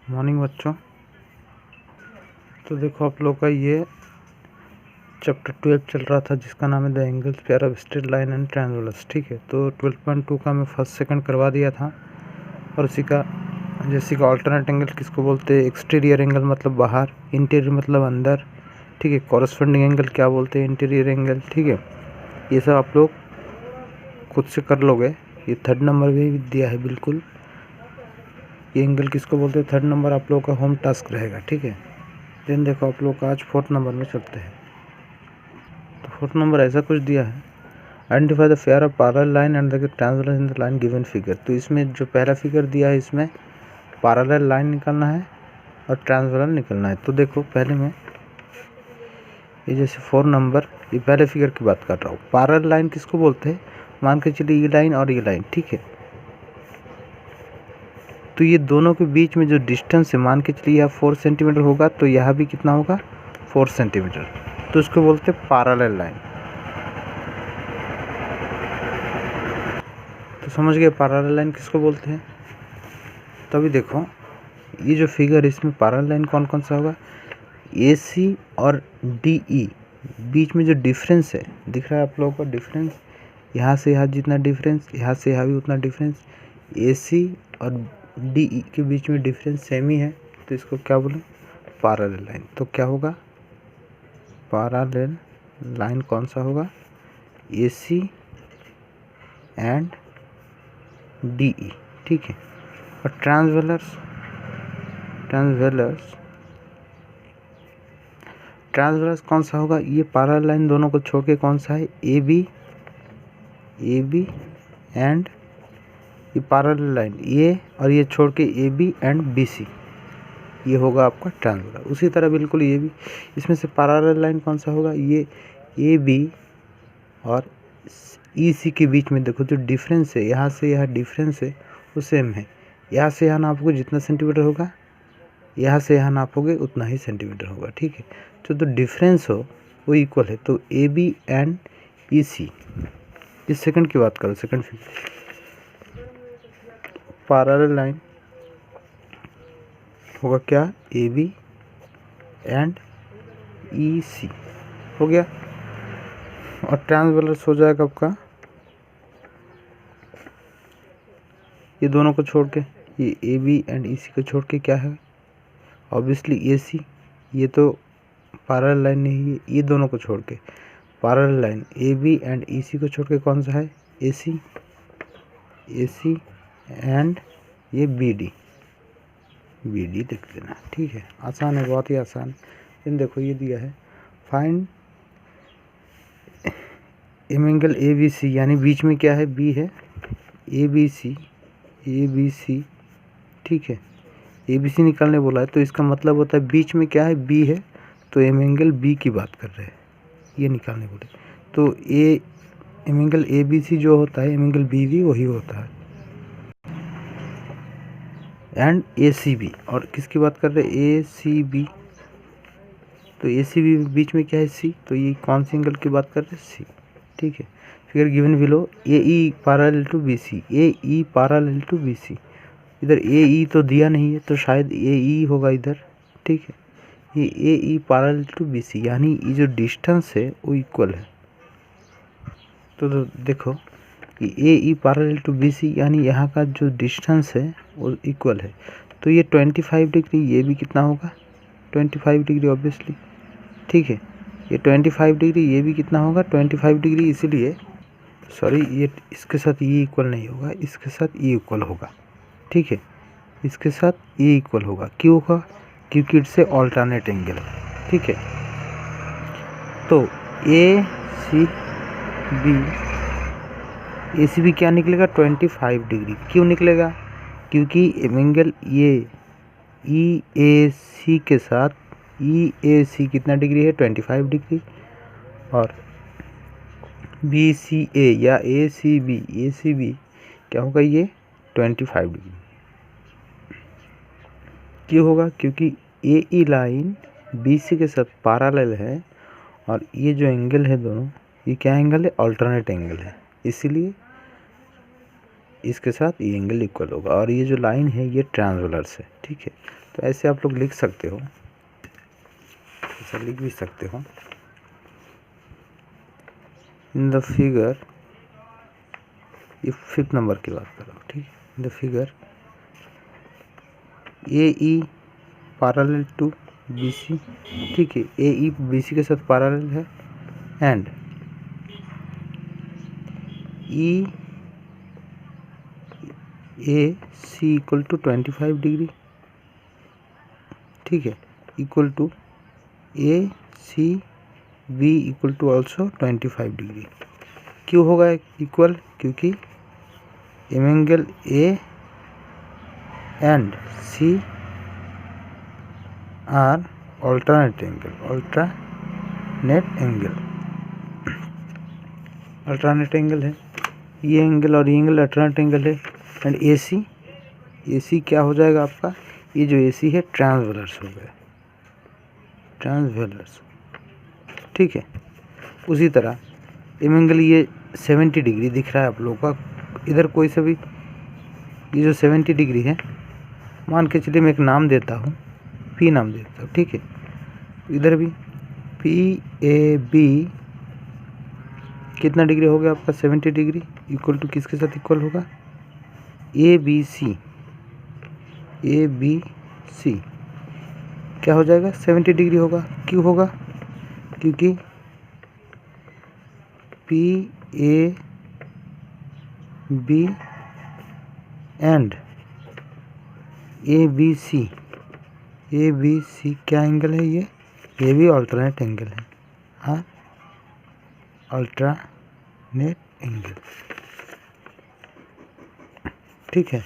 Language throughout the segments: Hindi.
मॉर्निंग बच्चों। तो देखो आप लोग का ये चैप्टर 12 चल रहा था जिसका नाम है the angles pair of straight line and triangulars. ठीक है, तो 12.2 का मैं फर्स्ट सेकंड करवा दिया था। और उसी का जैसे कि ऑल्टरनेट एंगल किसको बोलते हैं, एक्सटीरियर एंगल मतलब बाहर, इंटीरियर मतलब अंदर। ठीक है, कॉरस्पॉन्डिंग एंगल क्या बोलते हैं, इंटीरियर एंगल। ठीक है, ये सब आप लोग खुद से कर लोगे। ये 3rd नंबर भी दिया है बिल्कुल। ये एंगल किसको बोलते हैं, 3rd नंबर आप लोगों का होम टास्क रहेगा। ठीक है, देन देखो आप लोग का आज 4th नंबर में चलते हैं। तो 4th नंबर ऐसा कुछ दिया है, identify the pair of parallel line and the transverse in the line given figure. तो इसमें जो पहला फिगर दिया है इसमें पैरेलल लाइन निकालना है और ट्रांसवर्सल निकालना है। तो देखो पहले में ये जैसे 4 नंबर, ये पहले फिगर की बात कर रहा हूँ। पैरेलल लाइन किसको बोलते हैं, मान के चलिए ये लाइन और ये लाइन। ठीक है, तो ये दोनों के बीच में जो डिस्टेंस है, मान के चलिए यह 4 सेंटीमीटर होगा, तो यहाँ भी कितना होगा, 4 सेंटीमीटर। तो इसको बोलते हैं पैरेलल लाइन। तो समझ गए पैरेलल लाइन किसको बोलते हैं। तभी देखो ये जो फिगर, इसमें पैरेलल लाइन कौन कौन सा होगा, AC और DE बीच में जो डिफरेंस है, दिख रहा है आप लोगों को डिफरेंस, यहाँ से यहाँ जितना डिफरेंस, यहाँ से यहाँ भी उतना डिफरेंस। AC और DE के बीच में डिफरेंस सेम ही है, तो इसको क्या बोले, पैरेलल लाइन। तो क्या होगा, पैरेलल लाइन कौन सा होगा, AC एंड DE। ठीक है, और ट्रांसवर्स कौन सा होगा, ये पैरेलल लाइन दोनों को छोड़ के कौन सा है, AB एंड ये पैरेलल लाइन, ये और ये छोड़ के AB एंड BC, ये होगा आपका ट्रांसवर्स। उसी तरह बिल्कुल ये भी, इसमें से पैरेलल लाइन कौन सा होगा, ये AB और EC के बीच में देखो जो डिफरेंस है, यहाँ से यहाँ डिफरेंस है वो सेम है। यहाँ से यहाँ नापोगे जितना सेंटीमीटर होगा, यहाँ से यहाँ नापोगे उतना ही सेंटीमीटर होगा। ठीक है, तो डिफरेंस हो वो इक्वल है। तो AB एंड EC, इस सेकंड की बात करो, सेकंड फिगर, पैरेलल लाइन होगा क्या, AB एंड EC हो गया। और ट्रांसवर्स हो जाएगा आपका, ये दोनों को छोड़ के, ये AB एंड EC को छोड़ के क्या है, ऑब्वियसली AC। ये तो पैरेलल लाइन नहीं है, ये दोनों को छोड़ के parallel line AB and EC को छोड़ के कौन सा है, AC एंड ये BD लिख देना। ठीक है, आसान है, बहुत ही आसान। इन देखो ये दिया है, फाइंड एंगल ABC, यानी बीच में क्या है, B है, ABC। ठीक है, ABC निकालने बोला है, तो इसका मतलब होता है बीच में क्या है, B है, तो एंगल B की बात कर रहे हैं, ये निकालने बोले। तो एंगल ABC जो होता है, एंगल BB वही होता है, एंड ACB। और किसकी बात कर रहे हैं, ACB। तो ACB बीच में क्या है, C, तो ये कौन सी एंगल की बात कर रहे हैं, C। ठीक है, figure given below, AE parallel to BC, AE parallel to BC। इधर AE तो दिया नहीं है, तो शायद AE होगा इधर। ठीक है, ये AE पैरेलल टू BC, यानी ये जो डिस्टेंस है वो इक्वल है। तो देखो कि AE पैरेलल टू BC, यानी यहाँ का जो डिस्टेंस है वो इक्वल है। तो ये 25 डिग्री, ये भी कितना होगा, 25 डिग्री ऑब्वियसली। ठीक है, ये 25 डिग्री, ये भी कितना होगा, 25 डिग्री। इसीलिए सॉरी, ये इसके साथ ये इक्वल नहीं होगा, इसके साथ ये इक्वल होगा। ठीक है, इसके साथ ये इक्वल होगा, क्यों होगा, क्योंकि इससे ऑल्टरनेट एंगल है। ठीक है, तो ACB क्या निकलेगा, 25 डिग्री। क्यों निकलेगा, क्योंकि एंगल ये EAC के साथ, EAC कितना डिग्री है, 25 डिग्री, और BCA या ACB क्या होगा, ये 25 डिग्री। क्यों होगा, क्योंकि AE लाइन BC के साथ पैरेलल है, और ये जो एंगल है दोनों, ये क्या एंगल है, अल्टरनेट एंगल है। इसीलिए इसके साथ ये एंगल इक्वल होगा, और ये जो लाइन है ये ट्रांसवर्स है, ठीक है। तो ऐसे आप लोग लिख सकते हो, ऐसा लिख भी सकते हो। इन द फिगर, ये 5th नंबर की बात कर रहा हूँ, ठीक है। In the figure A E parallel to B C, ठीक है, ए ई बी सी के साथ पैरेलल है, and E A C equal to 25 degree, ठीक है, equal to A C B equal to also 25 degree. क्यों होगा इक्वल? क्योंकि angle A and C are alternate angle है। ये एंगल और ये एंगल अल्टरनेट एंगल है। एंड ए सी क्या हो जाएगा आपका? ये जो ए सी है ट्रांसवर्स हो गया, ट्रांसवर्स, ठीक है। उसी तरह एंगल ये 70 डिग्री दिख रहा है आप लोगों का, इधर कोई सा भी, ये जो 70 डिग्री है, मान के चलिए मैं एक नाम देता हूँ, पी नाम देता हूँ, ठीक है। इधर भी पी ए बी कितना डिग्री हो गया आपका? 70 डिग्री, इक्वल टू किसके साथ इक्वल होगा? ए बी सी क्या हो जाएगा? 70 डिग्री होगा। क्यों होगा? क्योंकि P A B and A B C क्या एंगल है? ये भी अल्टरनेट एंगल है, हाँ, अल्टरनेट एंगल, ठीक है।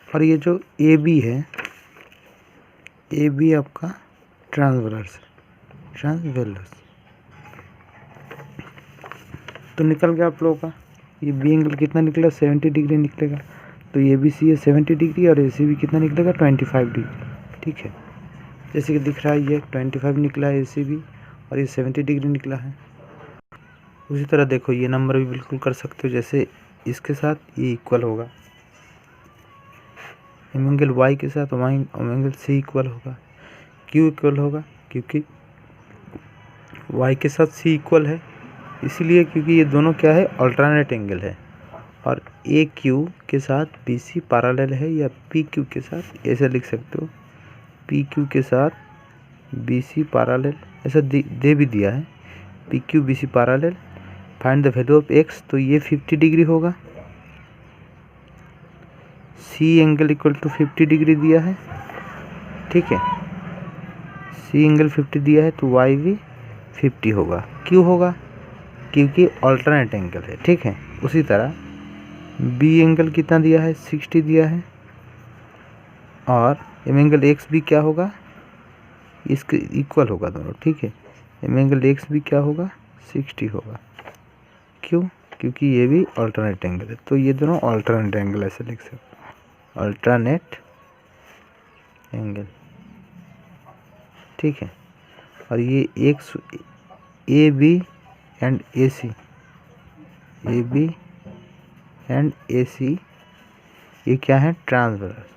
और ये जो ए बी है, ए बी आपका ट्रांसवर्स, तो निकल गया आप लोगों का ये बी एंगल कितना निकलेगा? 70 डिग्री निकलेगा। तो ये बी सी है 70 डिग्री और ए सी भी कितना निकलेगा? 25 डिग्री, ठीक है। जैसे कि दिख रहा है ये 25 निकला है ए सी भी, और ये 70 डिग्री निकला है। उसी तरह देखो ये नंबर भी बिल्कुल कर सकते हो, जैसे इसके साथ ये इक्वल होगा, एंगल वाई के साथ एंगल सी इक्वल होगा। क्यों इक्वल होगा? क्योंकि वाई के साथ सी इक्वल है, इसीलिए क्योंकि ये दोनों क्या है? अल्टरनेट एंगल है। और ए क्यू के साथ बी सी पैरेलल है, या पी क्यू के साथ, ऐसे लिख सकते हो, पी क्यू के साथ बी सी पैरेलल, ऐसा दे भी दिया है, P Q B C parallel, find the value of x, तो ये 50 डिग्री होगा। C angle equal to 50 degree दिया है, ठीक है, सी एंगल 50 दिया है, तो वाई भी 50 होगा। क्यों होगा? क्योंकि अल्टरनेट एंगल है, ठीक है। उसी तरह बी एंगल कितना दिया है? 60 दिया है, और एंगल एक्स भी क्या होगा? इसके इक्वल होगा दोनों, ठीक है। एंगल एक्स भी क्या होगा? 60 होगा। क्यों? क्योंकि ये भी अल्टरनेट एंगल है, तो ये दोनों अल्टरनेट एंगल ऐसे लिख सकते हो, अल्टरनेट एंगल, ठीक है। और ये X, A B and A C, A B and A C, ये क्या है? ट्रांसवर्स,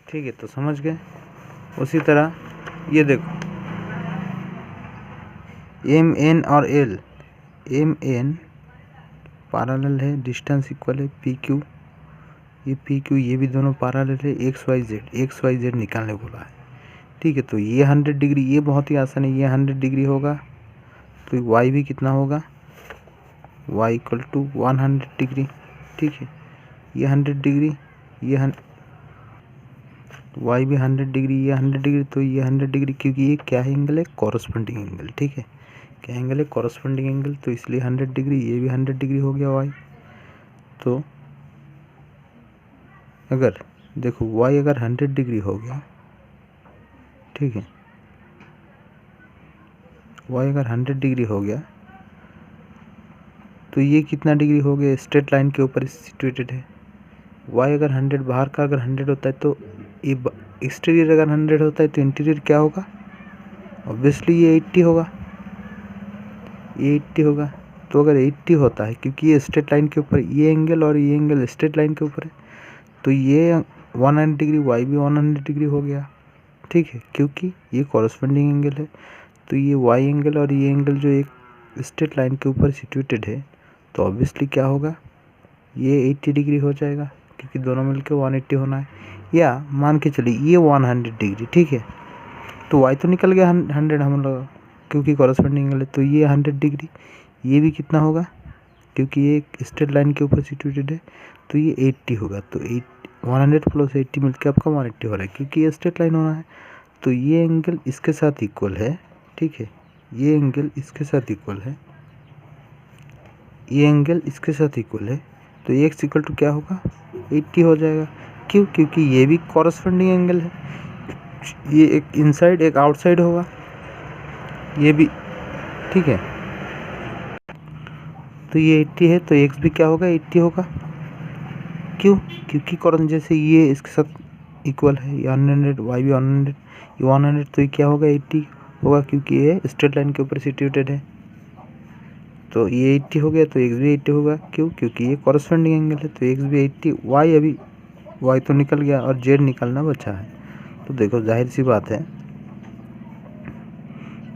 ठीक है। तो समझ गए। उसी तरह ये देखो एम एन और एल, एम एन पैरेलल है, डिस्टेंस इक्वल है, पी क्यू, ये पी क्यू, ये भी दोनों पैरेलल है, एक्स वाई जेड निकालने बोला है, ठीक है। तो ये 100 डिग्री, ये बहुत ही आसान है, ये 100 डिग्री होगा, तो वाई भी कितना होगा? वाई इक्वल टू 100 डिग्री, ठीक है। ये 100 डिग्री, ये वाई भी 100 डिग्री, ये 100 डिग्री, तो ये 100 डिग्री, क्योंकि ये क्या एंगल है? कॉरस्पॉन्डिंग एंगल, ठीक है। क्या एंगल है? कॉरस्पॉन्डिंग एंगल, तो इसलिए 100 डिग्री, ये भी 100 डिग्री हो गया वाई। तो अगर देखो वाई अगर 100 डिग्री हो गया, ठीक है, वाई अगर 100 डिग्री हो गया, तो ये कितना डिग्री हो गया? स्ट्रेट लाइन के ऊपर सिचुएटेड है। वाई अगर 100, बाहर का अगर 100 होता है, तो ये एक्सटीरियर अगर 100 होता है, तो इंटीरियर क्या होगा? ऑब्वियसली ये 80 होगा, ये 80 होगा। तो अगर 80 होता है, क्योंकि ये स्ट्रेट लाइन के ऊपर ये एंगल और ये एंगल स्ट्रेट लाइन के ऊपर है, तो ये 180 डिग्री, वाई भी 180 डिग्री हो गया, ठीक है, क्योंकि ये कॉरस्पॉन्डिंग एंगल है। तो ये वाई एंगल और ये एंगल जो एक स्ट्रेट लाइन के ऊपर सिचुएटेड है, तो ऑब्वियसली क्या होगा, ये 80 डिग्री हो जाएगा, क्योंकि दोनों मिलकर 180 होना है। या मान के चलिए ये 100 डिग्री, ठीक है, तो वाई तो निकल गया 100 हम लोग, क्योंकि कॉरस्पॉन्डिंग एंगल है। तो ये 100 डिग्री, ये भी कितना होगा, क्योंकि ये एक स्ट्रेट लाइन के ऊपर सिचुएटेड है, तो ये 80 होगा। तो 100 प्लस 80 मिलकर आपका 180 हो रहा है, क्योंकि ये स्ट्रेट लाइन होना है। तो ये एंगल इसके साथ इक्वल है, ठीक है, ये एंगल इसके साथ इक्वल है, ये एंगल इसके साथ इक्वल है। तो ये एक्स इक्वल टू क्या होगा, 80 हो जाएगा। क्यों, क्योंकि ये भी कॉरस्पॉन्डिंग एंगल है, ये एक इनसाइड एक आउटसाइड होगा, ये भी, ठीक है। तो ये 80 है, तो एक्स भी क्या होगा, 80 होगा। क्यों, क्योंकि कॉर्न जैसे ये इसके साथ इक्वल है, ये 100, वाई भी 100, ये 100, तो ये क्या होगा, 80 होगा, क्योंकि ये स्ट्रेट लाइन के ऊपर सिचुएटेड है। तो ये 80 हो गया, तो एक्स भी 80 होगा। क्यों, क्योंकि ये कॉरस्पॉन्डिंग एंगल है, तो एक्स भी 80, वाई अभी वाई तो निकल गया और जेड निकलना बचा है। तो देखो जाहिर सी बात है,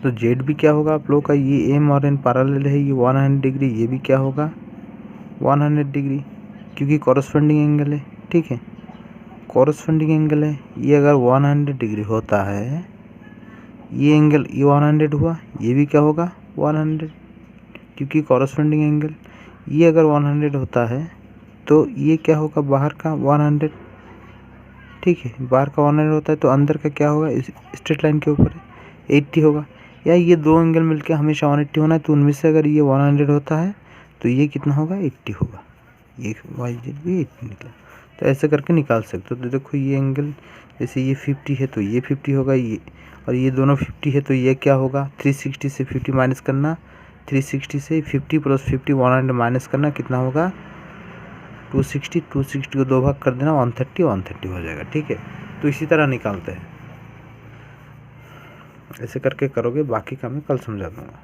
तो जेड भी क्या होगा आप लोग का, ये एम और एन पैरेलल है, ये 100 डिग्री, ये भी क्या होगा 100 डिग्री, क्योंकि कॉरस्पॉन्डिंग एंगल है, ठीक है, कॉरस्पॉन्डिंग एंगल है। ये अगर 100 डिग्री होता है, ये एंगल ये 100 हुआ, ये भी क्या होगा 100, क्योंकि कॉरस्पॉन्डिंग एंगल। ये अगर 100 होता है, तो ये क्या होगा, बाहर का 100, ठीक है, बाहर का 100 होता है, तो अंदर का क्या होगा, इस स्ट्रेट लाइन के ऊपर 80 होगा। या ये दो एंगल मिलके हमेशा 180 होना है, तो उनमें से अगर ये 100 होता है, तो ये कितना होगा, 80 होगा। ये वाई जेड भी 80 निकला। तो ऐसे करके निकाल सकते हो। तो देखो ये एंगल जैसे ये 50 है, तो ये 50 होगा, ये और ये दोनों 50 है, तो ये क्या होगा, 360 से 50 माइनस करना, 360 से 50 प्लस 50 100 माइनस करना, कितना होगा 260, 260 को 2 भाग कर देना, 130, 130 हो जाएगा, ठीक है। तो इसी तरह निकालते हैं, ऐसे करके करोगे, बाकी का मैं कल समझा दूँगा।